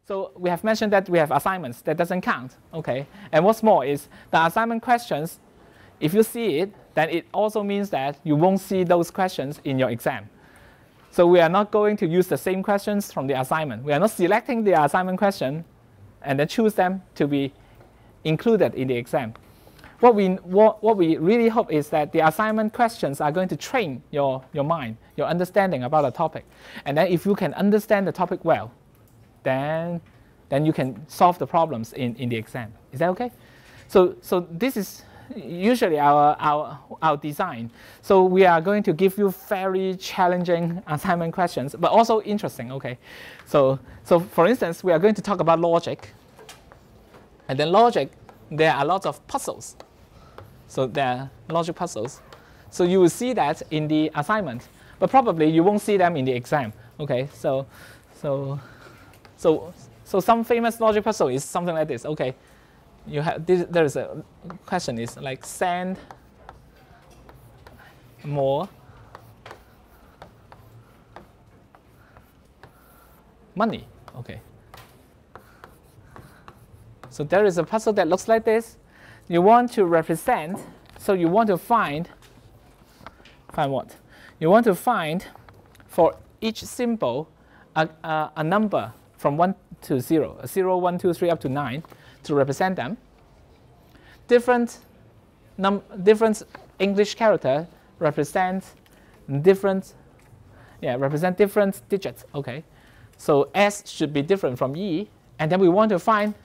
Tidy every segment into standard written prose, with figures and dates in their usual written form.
So we have mentioned that we have assignments. That doesn't count. Okay. And what's more is the assignment questions, if you see it, then it also means that you won't see those questions in your exam. So we are not going to use the same questions from the assignment. We are not selecting the assignment question and then choose them to be included in the exam. What we really hope is that the assignment questions are going to train your mind, your understanding about a topic. And then if you can understand the topic well, then you can solve the problems in the exam. Is that okay? So this is usually our design. So we are going to give you very challenging assignment questions, but also interesting. Okay. So for instance, we are going to talk about logic. And then logic, there are lots of puzzles. So there are logic puzzles. So you will see that in the assignment, but probably you won't see them in the exam. Okay. So some famous logic puzzle is something like this. Okay. You have this, there is a question is like send more money. Okay. So there is a puzzle that looks like this. You want to represent, so you want to find what? You want to find for each symbol a number from 1 to 0, 0, 1, 2, 3 up to 9 to represent them. Different English character represent different digits. Okay. So S should be different from E, and then we want to find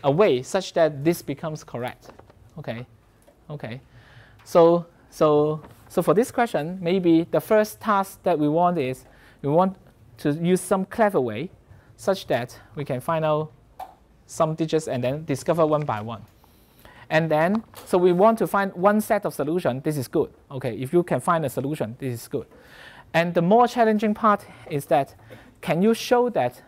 a way such that this becomes correct. Okay. Okay. So for this question, maybe the first task that we want is we want to use some clever way such that we can find out some digits and then discover one by one. And then, so we want to find one set of solution. This is good. Okay, if you can find a solution, this is good. And the more challenging part is that, can you show that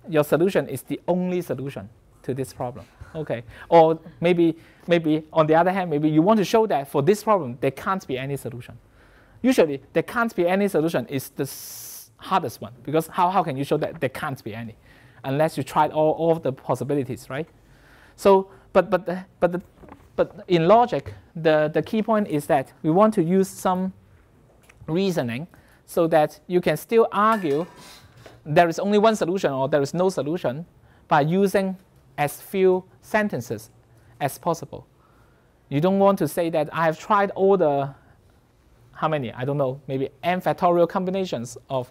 your solution is the only solution to this problem? Okay, or maybe on the other hand, maybe you want to show that for this problem there can't be any solution. Usually, there can't be any solution is the hardest one, because how can you show that there can't be any, unless you tried all of the possibilities, right? So, but in logic, the key point is that we want to use some reasoning so that you can still argue there is only one solution or there is no solution by using as few sentences as possible. You don't want to say that I have tried all the, how many? I don't know, maybe n factorial combinations of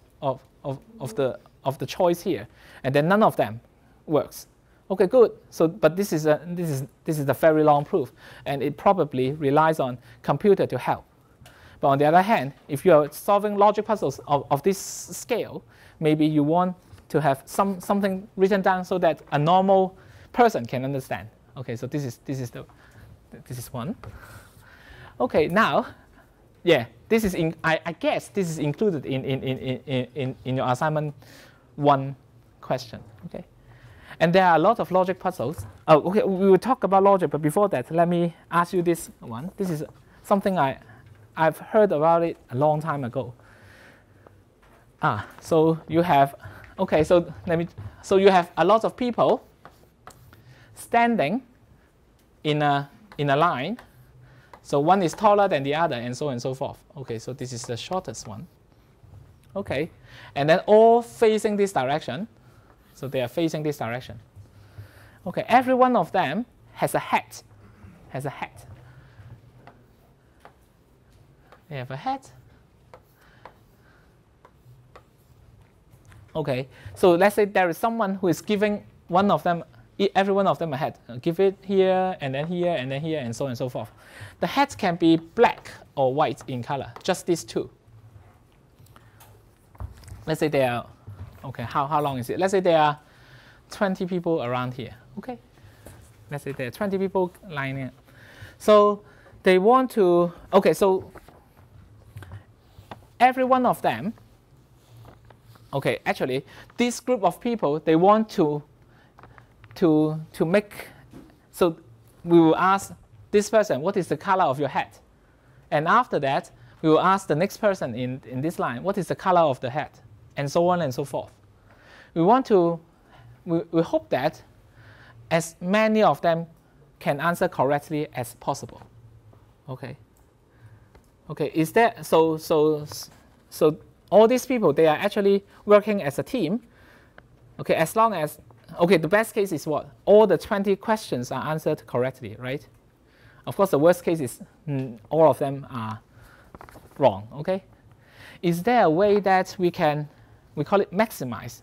the choice here, and then none of them works. Okay, good. So, but this is a very long proof, and it probably relies on computer to help. But on the other hand, if you are solving logic puzzles of this scale, maybe you want to have something written down so that a normal person can understand. Okay, so this is one. Okay, now, yeah, this is I guess this is included in your assignment 1 question. Okay. And there are a lot of logic puzzles. Oh, okay, we will talk about logic, but before that, let me ask you this one. This is something I've heard about it a long time ago. So you have, okay, so you have a lot of people standing in a line. So one is taller than the other, and so on and so forth. Okay, so this is the shortest one. Okay, and then all facing this direction. So they are facing this direction. Okay, every one of them has a hat. Has a hat. They have a hat. Okay, so let's say there is someone who is giving one of them, every one of them a hat. Give it here, and then here, and then here, and so on and so forth. The hat can be black or white in color, just these two. Let's say they are, okay, how long is it? Let's say there are 20 people around here. Okay, let's say there are 20 people lining up. So they want to, okay, so every one of them, okay, actually, this group of people, they want to make, so we will ask this person, what is the color of your hat? And after that, we will ask the next person in this line, what is the color of the hat? And so on and so forth. we hope that as many of them can answer correctly as possible. Okay. Okay. Is that so all these people, they are actually working as a team. Okay. As long as, okay, the best case is what? All the 20 questions are answered correctly, right? Of course, the worst case is all of them are wrong. Okay. Is there a way that we call it maximize?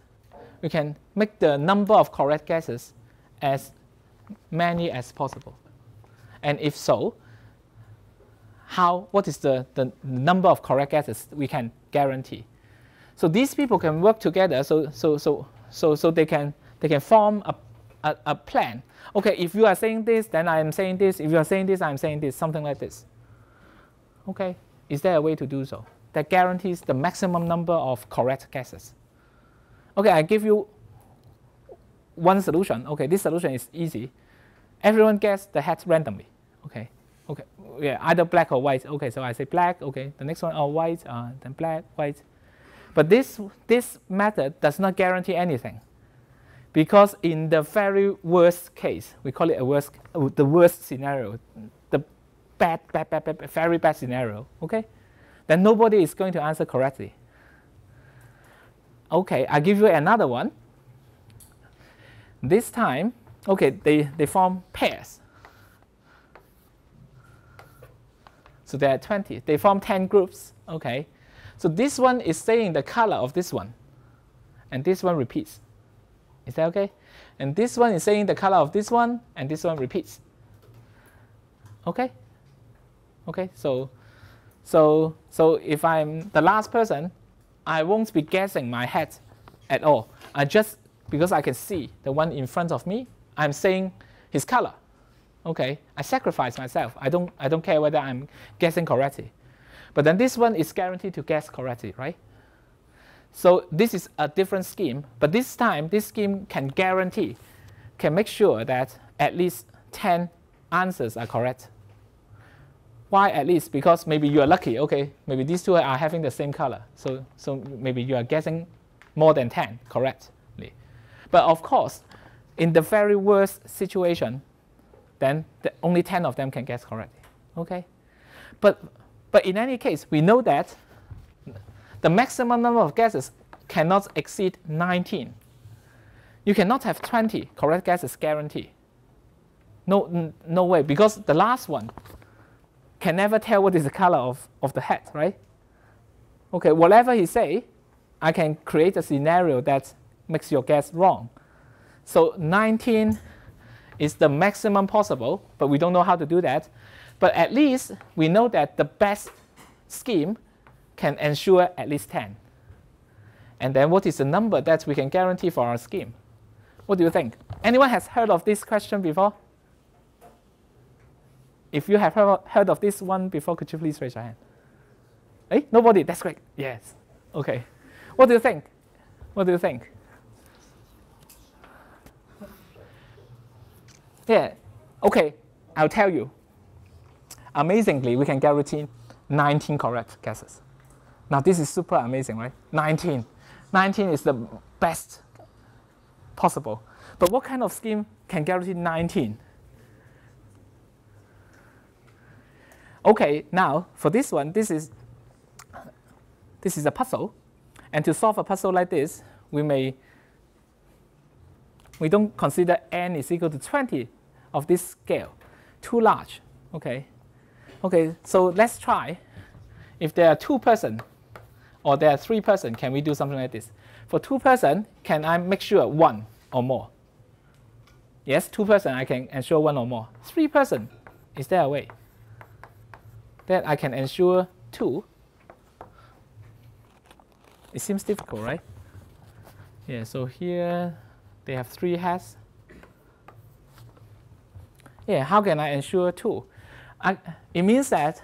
We can make the number of correct guesses as many as possible. And if so, what is the number of correct guesses we can guarantee? So these people can work together so they can form a plan. Okay, if you are saying this, then I am saying this. If you are saying this, I am saying this, something like this. Okay, is there a way to do so that guarantees the maximum number of correct guesses? Okay, I give you one solution. Okay, this solution is easy. Everyone guess the hat randomly. Okay, okay, yeah, either black or white. Okay, so I say black. Okay, the next one, oh, white, then black, white. But this method does not guarantee anything, because in the very worst case, we call it the worst scenario, the very bad scenario. Okay, then nobody is going to answer correctly. Okay, I give you another one. This time, okay, they form pairs. So there are 20. They form 10 groups. Okay, so this one is saying the color of this one, and this one repeats. Is that okay? And this one is saying the color of this one, and this one repeats. Okay. Okay. So if I'm the last person, I won't be guessing my hat at all. Because I can see the one in front of me, I'm saying his color. Okay, I sacrifice myself. I don't care whether I'm guessing correctly. But then this one is guaranteed to guess correctly, right? So this is a different scheme, but this time this scheme can make sure that at least 10 answers are correct. Why at least? Because maybe you are lucky. Okay, maybe these two are having the same color, so maybe you are guessing more than 10 correctly. But of course, in the very worst situation, then only 10 of them can guess correctly. Okay, but in any case, we know that the maximum number of guesses cannot exceed 19. You cannot have 20 correct guesses guaranteed. No way, because the last one can never tell what is the color of the hat, right? Okay, whatever he say, I can create a scenario that makes your guess wrong. So 19 is the maximum possible, but we don't know how to do that. But at least we know that the best scheme can ensure at least 10. And then what is the number that we can guarantee for our scheme? What do you think? Anyone has heard of this question before? If you have heard of this one before, could you please raise your hand? Hey, nobody? That's great. Yes. Okay. What do you think? What do you think? Yeah. Okay. I'll tell you. Amazingly, we can guarantee 19 correct guesses. Now, this is super amazing, right? 19. 19 is the best possible. But what kind of scheme can guarantee 19? Okay, now for this one, this is a puzzle. And to solve a puzzle like this, we don't consider n is equal to 20 of this scale. Too large. Okay. Okay, so let's try. If there are 2 persons or there are 3 persons, can we do something like this? For 2 persons, can I make sure 1 or more? Yes, 2 persons, I can ensure 1 or more. 3 persons, is there a way that I can ensure 2? It seems difficult, right? Yeah, so here they have 3 hats. Yeah, how can I ensure 2? It means that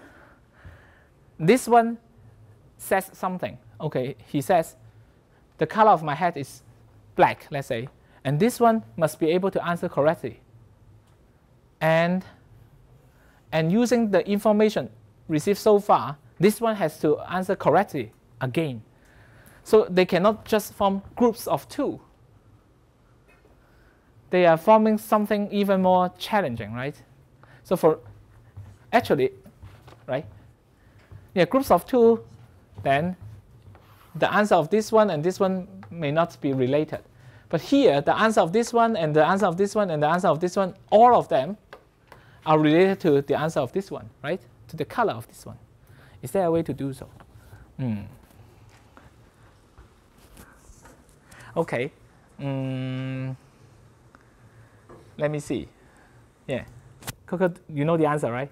this one says something. Okay, he says the color of my hat is black, let's say, and this one must be able to answer correctly. And using the information received so far, this one has to answer correctly again. So they cannot just form groups of 2. they are forming something even more challenging, right? So for actually, right? Yeah, groups of 2, then the answer of this one and this one may not be related. But here, the answer of this one and the answer of this one and the answer of this one, all of them are related to the answer of this one, right? To the color of this one. Is there a way to do so? Okay. Let me see. Yeah. Coco, you know the answer, right?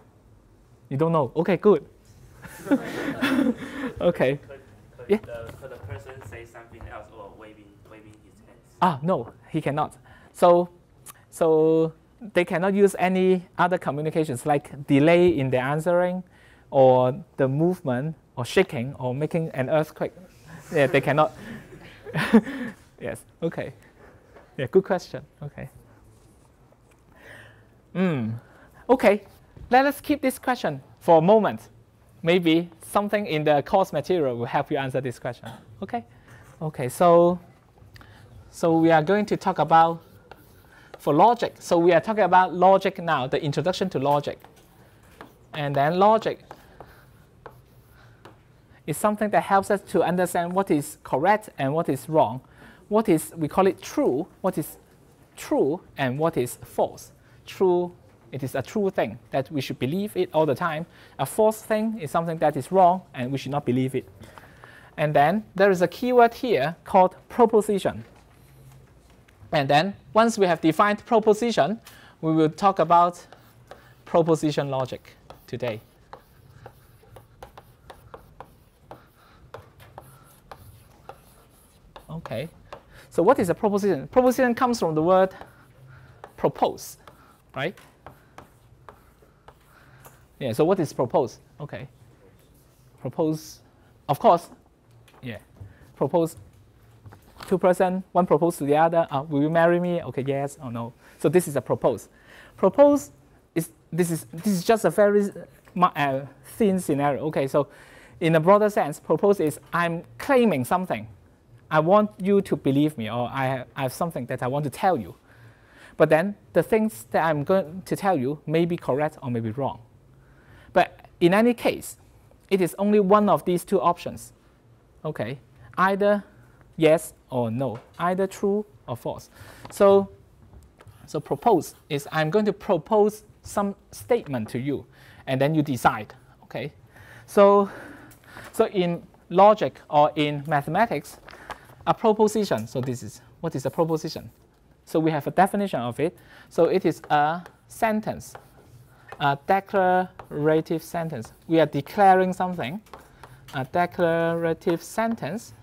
You don't know? Okay, good. Okay. Could the person say something else or waving his hands? Ah, no, he cannot. So they cannot use any other communications like delay in the answering, or the movement, or shaking, or making an earthquake. Yeah, they cannot. Yes. Okay. Yeah. Good question. Okay. Okay. Let us keep this question for a moment. Maybe something in the course material will help you answer this question. Okay. Okay. So we are going to talk about for logic. So we are talking about logic now, the introduction to logic. And then logic is something that helps us to understand what is correct and what is wrong. What is, we call it true, what is true and what is false. True, it is a true thing that we should believe it all the time. A false thing is something that is wrong and we should not believe it. And then there is a keyword here called proposition. And then once we have defined proposition, we will talk about proposition logic today. Okay. So what is a proposition? Proposition comes from the word propose, right? Yeah, so what is propose? Okay. Propose, of course, yeah. Propose, 2 persons, one propose to the other. Will you marry me? Okay, yes or no. So this is a propose. Propose is, this is just a very thin scenario. Okay, so in a broader sense, propose is I'm claiming something. I want you to believe me, or I have something that I want to tell you. But then the things that I'm going to tell you may be correct or may be wrong. But in any case, it is only one of these two options. Okay, either yes or no, either true or false. So propose is I'm going to propose some statement to you, and then you decide. Okay, so in logic or in mathematics, a proposition, so this is, what is a proposition? So we have a definition of it. So it is a sentence, a declarative sentence. We are declaring something, a declarative sentence.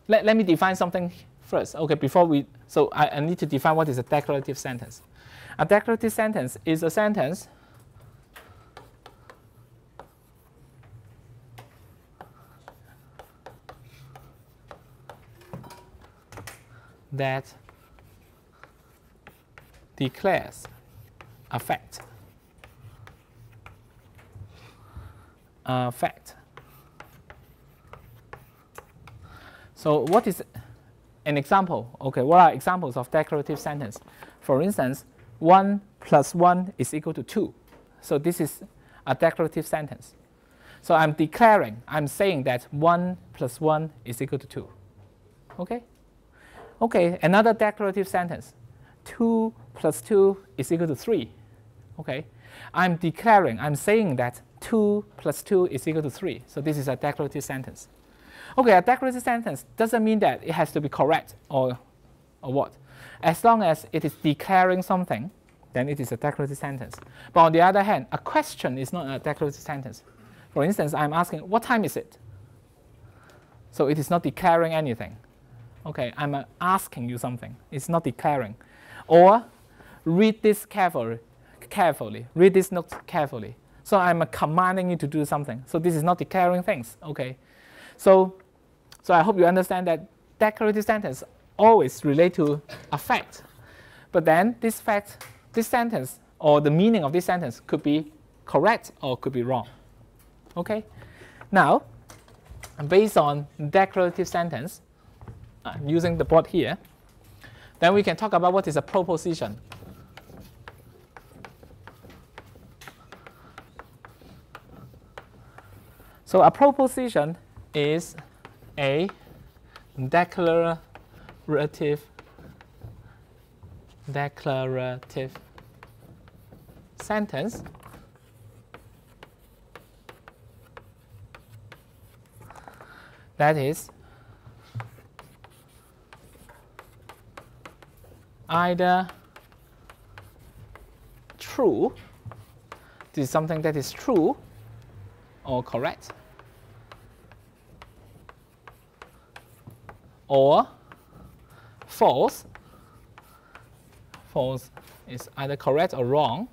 Let me define something first. Okay, before we, so I need to define what is a declarative sentence. A declarative sentence is a sentence that declares a fact. A fact. So what is an example? Okay, what are examples of declarative sentence? For instance, 1 + 1 is equal to 2. So this is a declarative sentence. So I'm declaring, I'm saying that 1 + 1 is equal to 2. Okay? Okay, another declarative sentence. 2 + 2 is equal to 3. Okay? I'm declaring, I'm saying that 2 + 2 is equal to 3. So this is a declarative sentence. Okay, a declarative sentence doesn't mean that it has to be correct or what. As long as it is declaring something, then it is a declarative sentence. But on the other hand, a question is not a declarative sentence. For instance, I'm asking, what time is it? So it is not declaring anything. Okay, I'm asking you something. It's not declaring. Or read this carefully. Read this note carefully. So I'm commanding you to do something. So this is not declaring things. Okay. So I hope you understand that declarative sentence always relate to a fact. But then this fact, this sentence, or the meaning of this sentence could be correct or could be wrong. Okay? Now, based on declarative sentence, using the board here, then we can talk about what is a proposition. So a proposition is a declarative sentence that is either true, this is something that is true or correct, or false. False is either correct or wrong,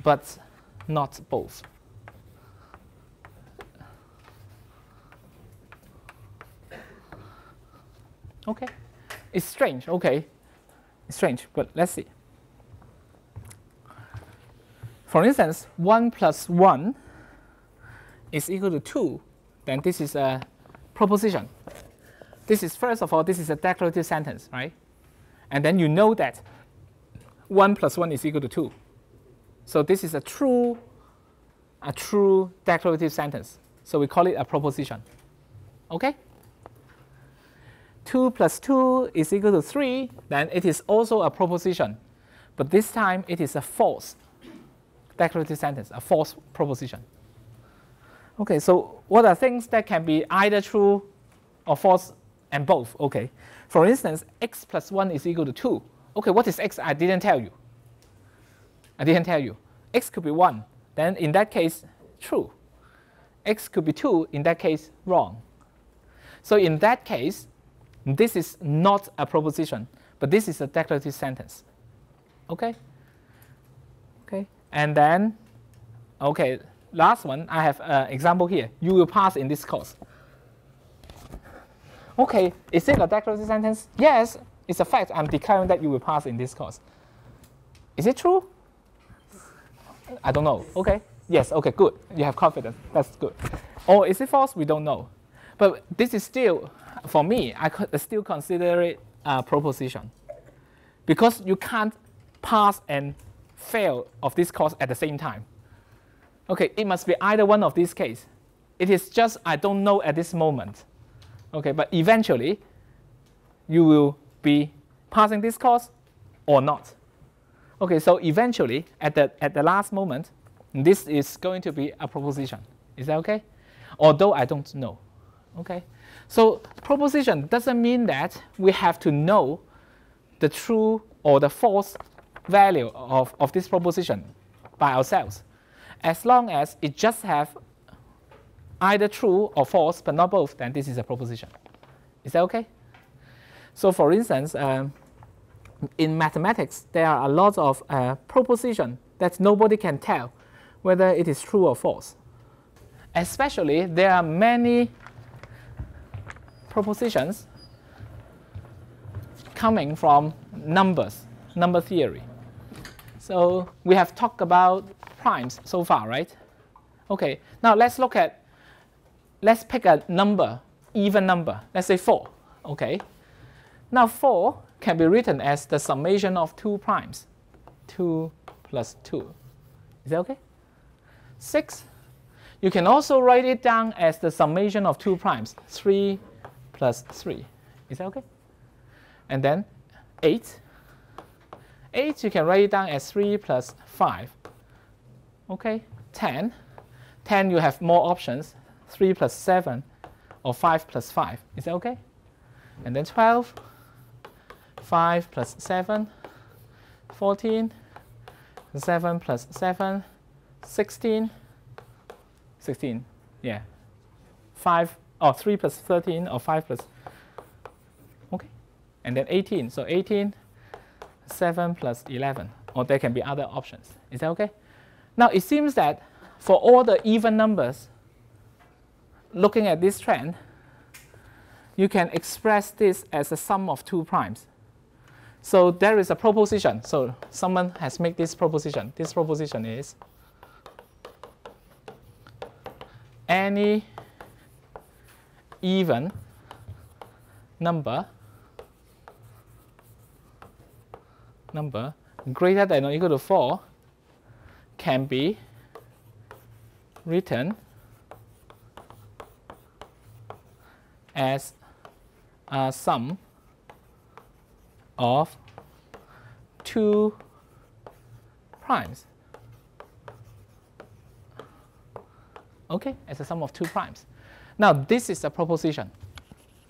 but not both. Okay, it's strange. Okay, it's strange, but let's see. For instance, 1 plus 1 is equal to 2. Then this is a proposition. This is, first of all, this is a declarative sentence, right? And then you know that 1 plus 1 is equal to 2. So this is a true declarative sentence. So we call it a proposition. Okay? 2 plus 2 is equal to 3, then it is also a proposition. But this time it is a false declarative sentence, a false proposition. Okay, so what are things that can be either true or false and both? Okay, for instance, x plus 1 is equal to 2. Okay, what is x? I didn't tell you. I didn't tell you. X could be 1. Then in that case, true. X could be 2. In that case, wrong. So in that case, this is not a proposition, but this is a declarative sentence. Okay? Okay. And then, okay, last one, I have an example here. You will pass in this course. Okay, is it a declarative sentence? Yes, it's a fact. I'm declaring that you will pass in this course. Is it true? I don't know. Okay. Yes, okay, good. You have confidence. That's good. Or is it false? We don't know. But this is still, for me, I could still consider it a proposition. Because you can't pass and fail of this course at the same time. Okay, it must be either one of these cases. It is just I don't know at this moment. Okay, but eventually, you will be passing this course or not. Okay, so eventually, at the last moment, this is going to be a proposition. Is that okay? Although I don't know. Okay, so proposition doesn't mean that we have to know the true or the false value of this proposition by ourselves. As long as it just have either true or false, but not both, then this is a proposition. Is that okay? So for instance, in mathematics, there are a lot of propositions that nobody can tell whether it is true or false. Especially, there are many propositions coming from numbers, number theory. So we have talked about primes so far, right? Okay, now let's pick a number, even number, let's say 4, okay? Now 4 can be written as the summation of 2 primes, 2 plus 2. Is that okay? 6, you can also write it down as the summation of 2 primes, 3 plus 3. Is that okay? And then 8. 8, you can write it down as 3 plus 5. Okay, 10. 10, you have more options, 3 plus 7 or 5 plus 5. Is that okay? And then 12, 5 plus 7, 14, 7 plus 7, 16, 16, yeah. 5 or 3 plus 13 or 5 plus, okay. And then 18, so 18, 7 plus 11, or there can be other options. Is that okay? Now it seems that for all the even numbers, looking at this trend, you can express this as a sum of 2 primes. So there is a proposition. So someone has made this proposition. This proposition is any even number greater than or equal to 4 can be written as a sum of 2 primes. Okay, as a sum of 2 primes. Now this is a proposition.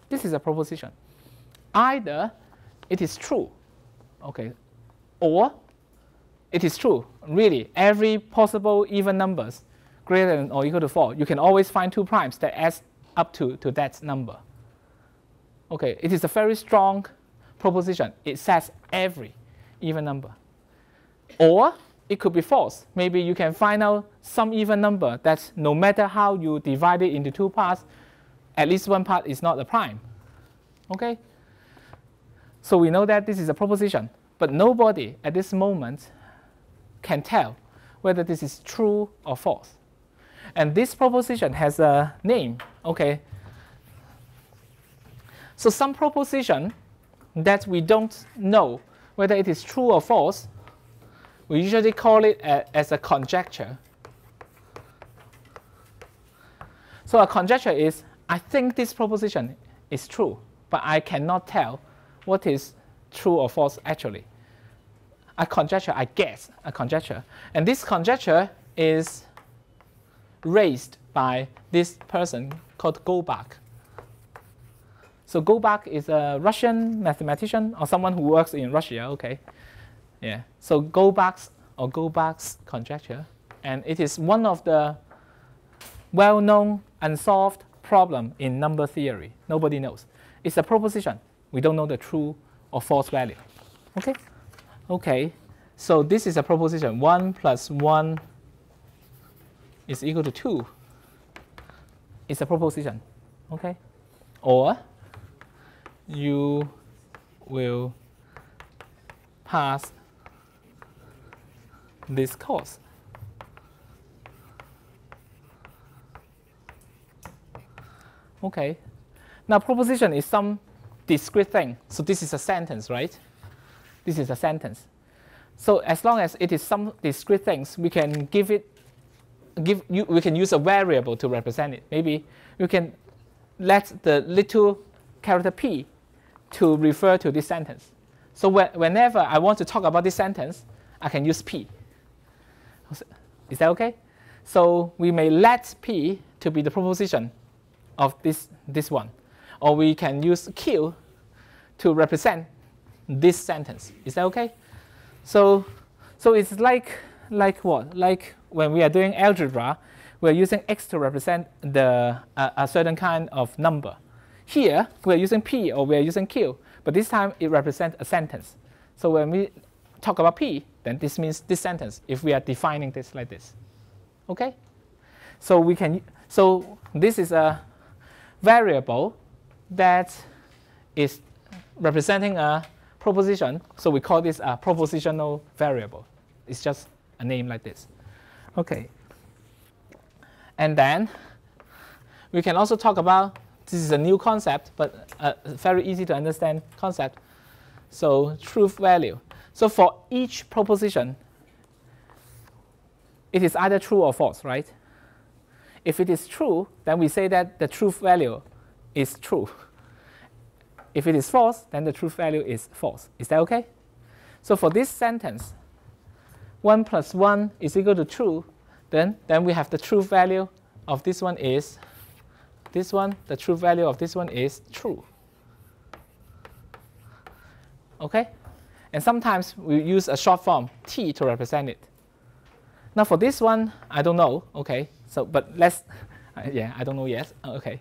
This is a proposition. Either it is true, okay, or it is true. Really, every possible even numbers greater than or equal to 4, you can always find 2 primes that adds up to that number. Okay, it is a very strong proposition. It says every even number. Or it could be false. Maybe you can find out some even number that no matter how you divide it into 2 parts, at least one part is not a prime. Okay? So we know that this is a proposition, but nobody at this moment can tell whether this is true or false. And this proposition has a name. Okay? So some proposition that we don't know whether it is true or false, we usually call it as a conjecture. So a conjecture is, I think this proposition is true, but I cannot tell what is true or false actually. A conjecture, I guess, a conjecture. And this conjecture is raised by this person called Goldbach. So Goldbach is a Russian mathematician or someone who works in Russia, okay? Yeah. So Goldbach's conjecture, and it is one of the well-known unsolved problem in number theory. Nobody knows. It's a proposition. We don't know the true or false value. Okay? Okay. So this is a proposition. 1 plus 1 is equal to 2. It's a proposition. Okay? Or you will pass this course. Okay. Now proposition is some discrete thing. So this is a sentence, right? This is a sentence. So as long as it is some discrete things, we can we can use a variable to represent it. Maybe you can let the little character p to refer to this sentence. So whenever I want to talk about this sentence, I can use p. Is that okay? So we may let p to be the proposition of this one. Or we can use q to represent this sentence. Is that okay? So it's like what? Like when we are doing algebra, we are using x to represent a certain kind of number. Here, we are using p or we are using q, but this time it represents a sentence. So when we talk about p, then this means this sentence if we are defining this like this. Okay? So this is a variable that is representing a proposition. So we call this a propositional variable. It's just a name like this. Okay. And then we can also talk about, this is a new concept, but a very easy to understand concept. So truth value. So for each proposition, it is either true or false, right? If it is true, then we say that the truth value is true. If it is false, then the truth value is false. Is that okay? So for this sentence, 1 plus 1 is equal to true, then we have the truth value of this one is this one. The truth value of this one is true. Okay? And sometimes we use a short form, t, to represent it. Now for this one, I don't know. Okay, so but let's, yeah, I don't know yet. Okay,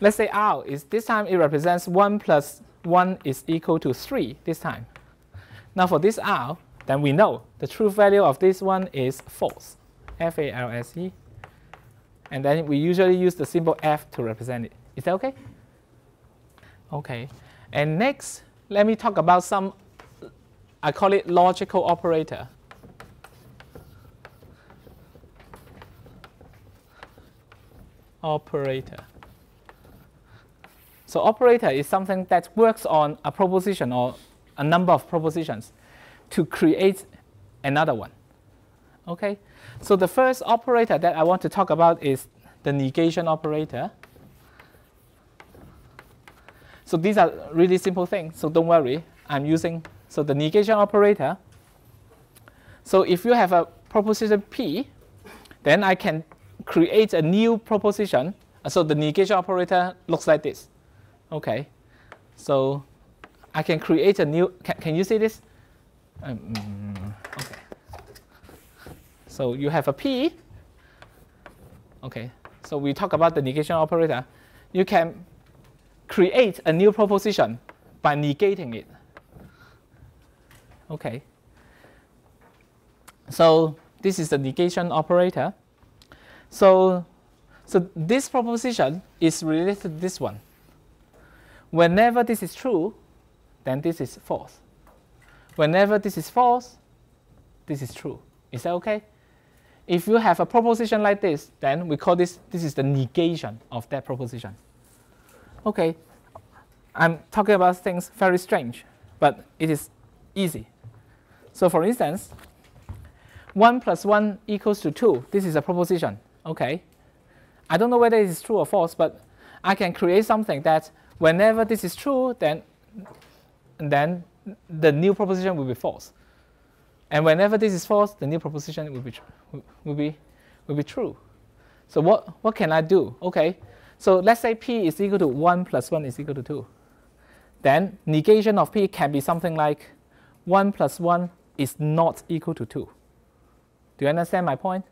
let's say r is this time it represents 1 plus 1 is equal to 3 this time. Now for this r, then we know the truth value of this one is false, false, and then we usually use the symbol f to represent it. Is that okay? Okay, and next, let me talk about some, I call it logical operator. operator. So operator is something that works on a proposition or a number of propositions to create another one. Okay? So the first operator that I want to talk about is the negation operator. So these are really simple things, so don't worry. I'm using, so the negation operator. So if you have a proposition P, then I can create a new proposition. So the negation operator looks like this. Okay, so I can create a new, can you see this? Okay. So you have a P. Okay, so we talk about the negation operator. You can create a new proposition by negating it. Okay. So this is the negation operator. So this proposition is related to this one. Whenever this is true, then this is false. Whenever this is false, this is true. Is that okay? If you have a proposition like this, then we call this is the negation of that proposition. Okay, I'm talking about things very strange, but it is easy. So for instance, 1 plus 1 equals to 2. This is a proposition. Okay, I don't know whether it is true or false, but I can create something that whenever this is true, then the new proposition will be false. And whenever this is false, the new proposition will be true. So what can I do? Okay, so let's say P is equal to 1 plus 1 is equal to 2. Then negation of P can be something like 1 plus 1 is not equal to 2. Do you understand my point?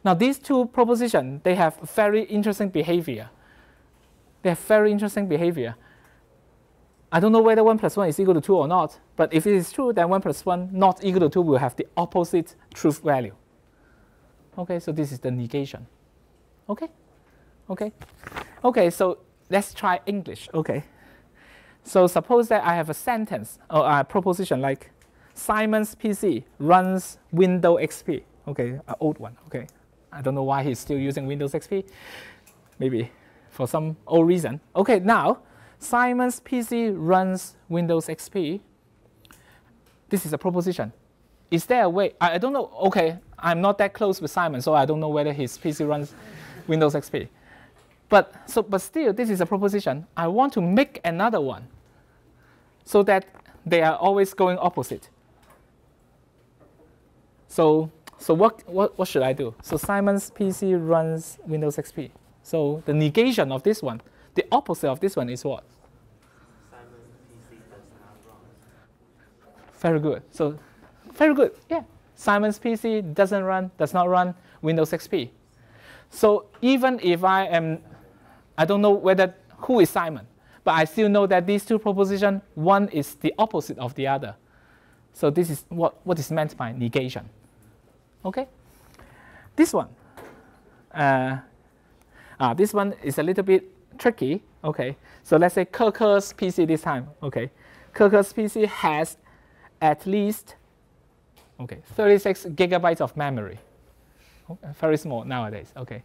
Now these two propositions, they have very interesting behavior. They have very interesting behavior. I don't know whether 1 plus 1 is equal to 2 or not, but if it is true, then 1 plus 1 not equal to 2 will have the opposite truth value. Okay, so this is the negation. Okay? Okay? Okay, so let's try English. Okay. So suppose that I have a sentence or a proposition like Simon's PC runs Windows XP. Okay, an old one. Okay. I don't know why he's still using Windows XP. Maybe for some old reason. Okay, now Simon's PC runs Windows XP. This is a proposition. Is there a way? I don't know. Okay, I'm not that close with Simon, so I don't know whether his PC runs Windows XP. But still, this is a proposition. I want to make another one so that they are always going opposite. So what should I do? So Simon's PC runs Windows XP. So the negation of this one, the opposite of this one is what? Simon's PC does not run. Very good. So very good. Yeah. Simon's PC does not run Windows XP. So even if I don't know who is Simon, but I still know that these two propositions, one is the opposite of the other. So this is what is meant by negation. Okay? This one. This one is a little bit tricky. Okay, so let's say Kirker's PC this time. Okay, Kirker's PC has at least 36 gigabytes of memory. Okay, very small nowadays. Okay,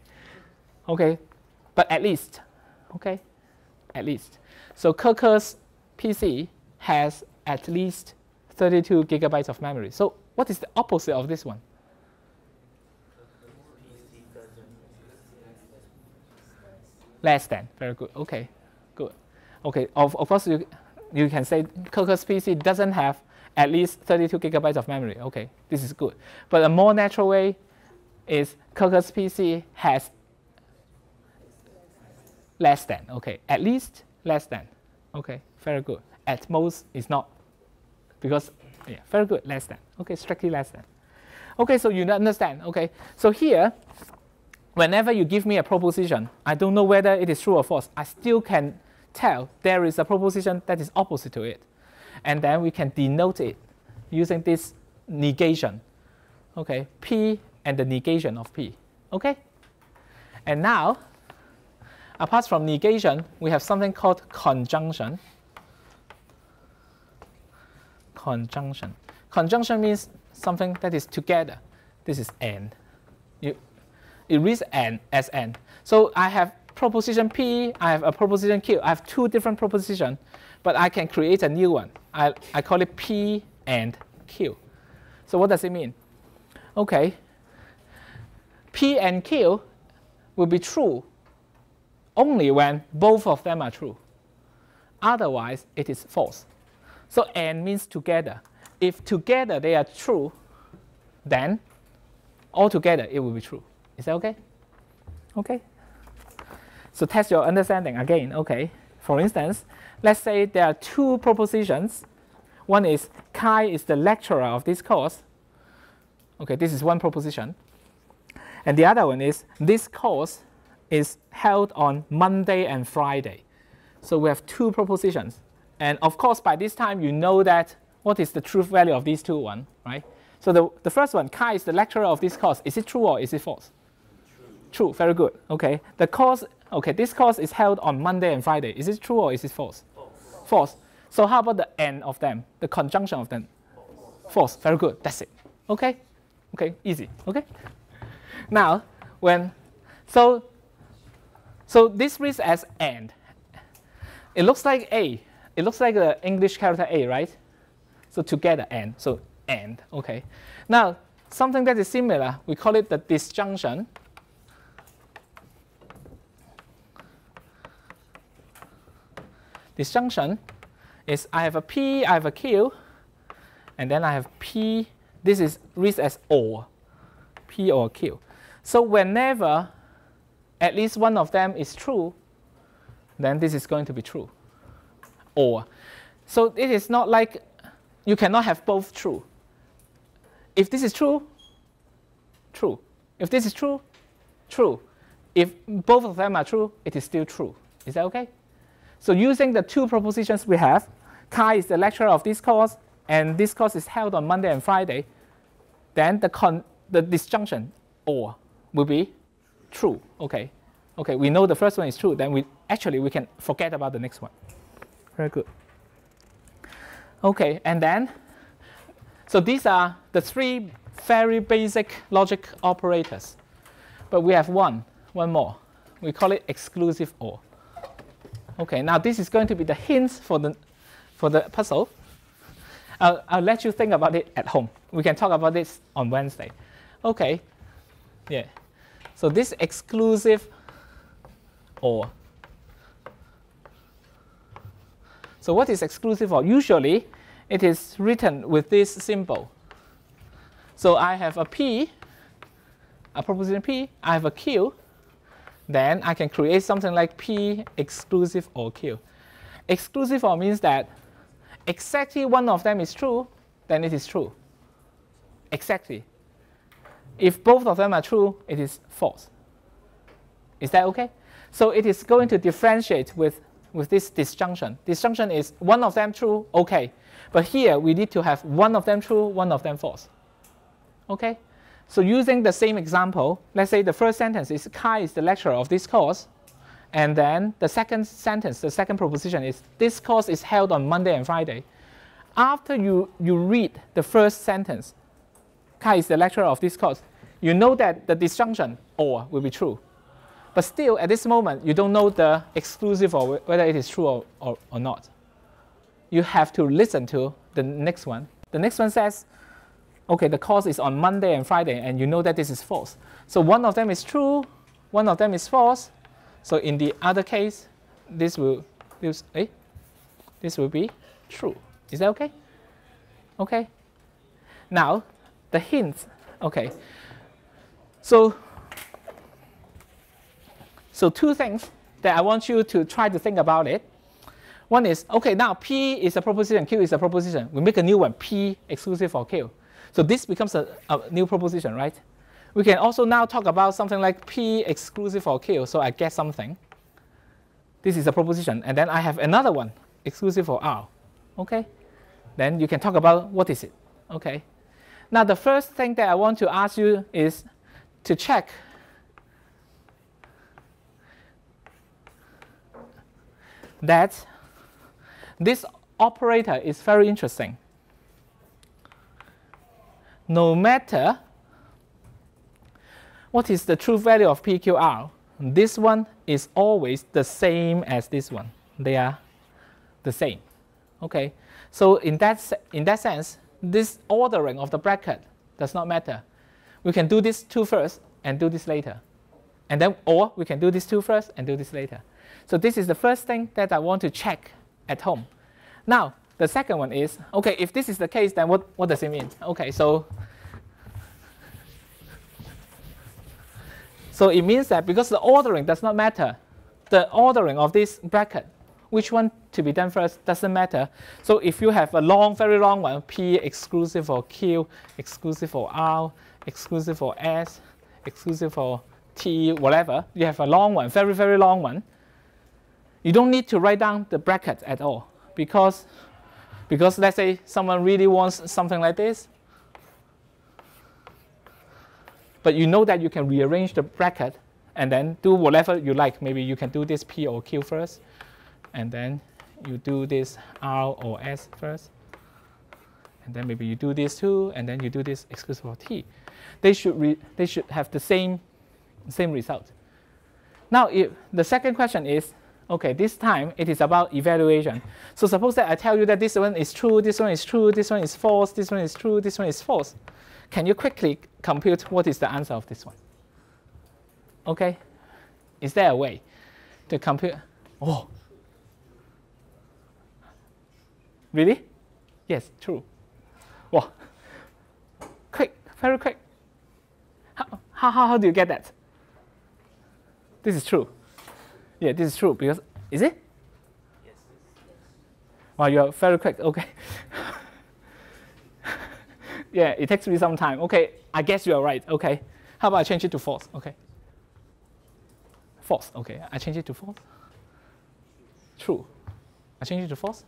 but at least. Okay, at least. So Kirker's PC has at least 32 gigabytes of memory. So what is the opposite of this one? Less than. Very good. Okay, good. Okay, of course you can say Kirker's PC doesn't have at least 32 gigabytes of memory. Okay, this is good. But a more natural way is Kirker's PC has less than. Okay, at least less than. Okay, very good. At most is not, because yeah, very good. Less than. Okay, strictly less than. Okay, so you understand. Okay, so here, whenever you give me a proposition, I don't know whether it is true or false. I still can tell there is a proposition that is opposite to it. And then we can denote it using this negation. Okay, P and the negation of P. Okay? And now, apart from negation, we have something called conjunction. Conjunction. Conjunction means something that is together. This is and. it reads n as n. So I have proposition P, I have a proposition Q. I have two different propositions, but I can create a new one. I call it P and Q. So what does it mean? Okay, P and Q will be true only when both of them are true. Otherwise, it is false. So and means together. If together they are true, then altogether it will be true. Is that okay? Okay. So test your understanding again. Okay. For instance, let's say there are two propositions. One is Kai is the lecturer of this course. Okay, this is one proposition. And the other one is this course is held on Monday and Friday. So we have two propositions. And of course, by this time, you know that what is the truth value of these two ones, right? So the first one, Kai is the lecturer of this course. Is it true or is it false? True. Very good. Okay. The course, okay, this course is held on Monday and Friday. Is it true or is it false? False. So how about the and of them, the conjunction of them? False. Very good. That's it. Okay. Okay. Easy. Okay. Now, so this reads as and. It looks like A. It looks like the English character A, right? So together and. So and. Okay. Now, something that is similar, we call it the disjunction. Disjunction is I have a P, I have a Q, and then I have P. This is reads as or, P or Q. So whenever at least one of them is true, then this is going to be true. Or. So it is not like you cannot have both true. If this is true, true. If this is true, true. If both of them are true, it is still true. Is that okay? So using the two propositions we have, Kai is the lecturer of this course, and this course is held on Monday and Friday, then the disjunction or will be true. Okay. Okay, we know the first one is true, then we can forget about the next one. Very good. Okay, and then, so these are the three very basic logic operators. But we have one more. We call it exclusive or. Okay, now this is going to be the hints for the puzzle. I'll let you think about it at home. We can talk about this on Wednesday. Okay, yeah. So this exclusive or. So what is exclusive or? Usually, it is written with this symbol. So I have a P, a proposition P, I have a Q, then I can create something like P exclusive or Q. Exclusive or means that exactly one of them is true, then it is true. Exactly. If both of them are true, it is false. Is that okay? So it is going to differentiate with this disjunction. Disjunction is one of them true, okay. But here we need to have one of them true, one of them false. Okay? So using the same example, let's say the first sentence is Kai is the lecturer of this course. And then the second sentence, the second proposition is this course is held on Monday and Friday. After you read the first sentence, Kai is the lecturer of this course, you know that the disjunction or will be true. But still, at this moment, you don't know the exclusive or whether it is true or not. You have to listen to the next one. The next one says, okay, the course is on Monday and Friday, and you know that this is false. So one of them is true, one of them is false. So in the other case, this will be true. Is that okay? Okay. Now, the hints. Okay. So two things that I want you to try to think about it. One is, okay, now P is a proposition, Q is a proposition. We make a new one, P exclusive for Q. So this becomes a new proposition, right? We can also now talk about something like P exclusive for Q. So I get something. This is a proposition. And then I have another one, exclusive for R. Okay? Then you can talk about what is it. Okay? Now the first thing that I want to ask you is to check that this operator is very interesting. what is the true value of PQR? This one is always the same as this one. They are the same. Okay. So in that sense, this ordering of the bracket does not matter. We can do this two first and do this later. And then, or we can do this two first and do this later. So this is the first thing that I want to check at home. Now, the second one is, okay, if this is the case, then what does it mean? Okay, so it means that because the ordering does not matter, the ordering of this bracket, which one to be done first doesn't matter. So if you have a long, very long one, P exclusive for Q, exclusive for R, exclusive for S, exclusive for T, whatever, you have a long one, very, very long one, you don't need to write down the bracket at all because let's say someone really wants something like this, but you know that you can rearrange the bracket and then do whatever you like. Maybe you can do this P or Q first, and then you do this R or S first, and then maybe you do this too, and then you do this exclusive for T. They should have the same result. Now, if the second question is, okay, this time it is about evaluation. So suppose that I tell you that this one is true, this one is true, this one is false, this one is true, this one is false. Can you quickly compute what is the answer of this one? Okay, is there a way to compute? Oh, really? Yes, true. Wow, quick, very quick. How do you get that? This is true. Yeah, this is true because, is it? Yes. Wow, you are very quick. Okay. Yeah, it takes me some time. Okay, I guess you are right. Okay. How about I change it to false? Okay. False. Okay, I change it to false. True. I change it to false.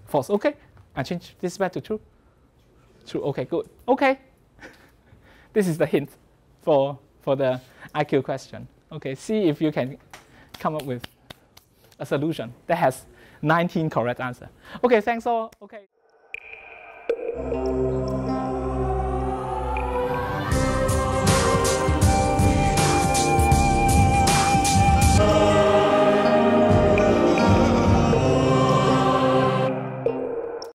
False. Okay. I change this back to true. True. Okay, good. Okay. This is the hint for the IQ question. Okay, see if you can come up with a solution that has 19 correct answers. Okay, thanks all. Okay.